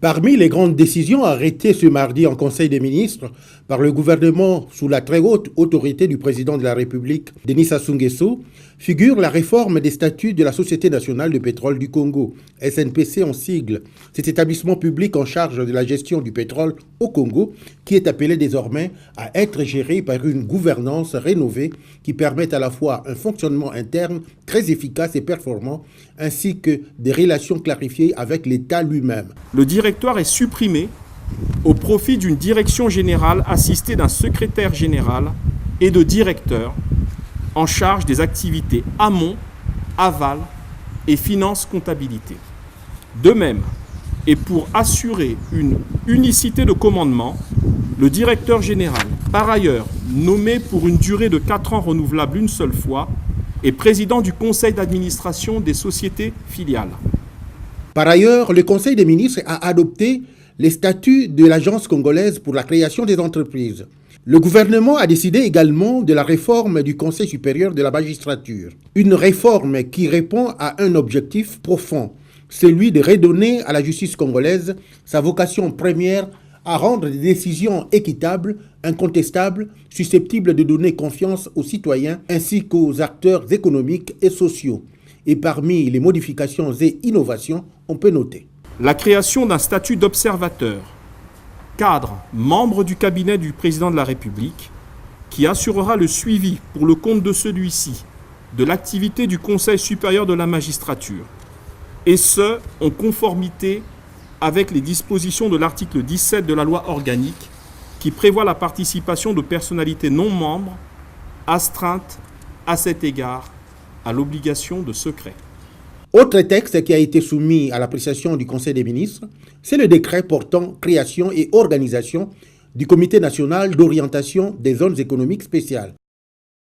Parmi les grandes décisions arrêtées ce mardi en Conseil des ministres par le gouvernement sous la très haute autorité du président de la République, Denis Sassou Nguesso, figure la réforme des statuts de la Société nationale de pétrole du Congo, SNPC en sigle, cet établissement public en charge de la gestion du pétrole au Congo, qui est appelé désormais à être géré par une gouvernance rénovée qui permette à la fois un fonctionnement interne très efficace et performant, ainsi que des relations clarifiées avec l'État lui-même. Le directoire est supprimé au profit d'une direction générale assistée d'un secrétaire général et de directeurs en charge des activités amont, aval et finance-comptabilité. De même, et pour assurer une unicité de commandement, le directeur général, par ailleurs nommé pour une durée de 4 ans renouvelable une seule fois, est président du conseil d'administration des sociétés filiales. Par ailleurs, le Conseil des ministres a adopté les statuts de l'Agence congolaise pour la création des entreprises. Le gouvernement a décidé également de la réforme du Conseil supérieur de la magistrature. Une réforme qui répond à un objectif profond, celui de redonner à la justice congolaise sa vocation première à rendre des décisions équitables, incontestables, susceptibles de donner confiance aux citoyens ainsi qu'aux acteurs économiques et sociaux. Et parmi les modifications et innovations, on peut noter la création d'un statut d'observateur, cadre, membre du cabinet du président de la République, qui assurera le suivi pour le compte de celui-ci de l'activité du Conseil supérieur de la magistrature, et ce, en conformité avec les dispositions de l'article 17 de la loi organique qui prévoit la participation de personnalités non membres astreintes à cet égard à l'obligation de secret. Autre texte qui a été soumis à l'appréciation du Conseil des ministres, c'est le décret portant création et organisation du Comité national d'orientation des zones économiques spéciales.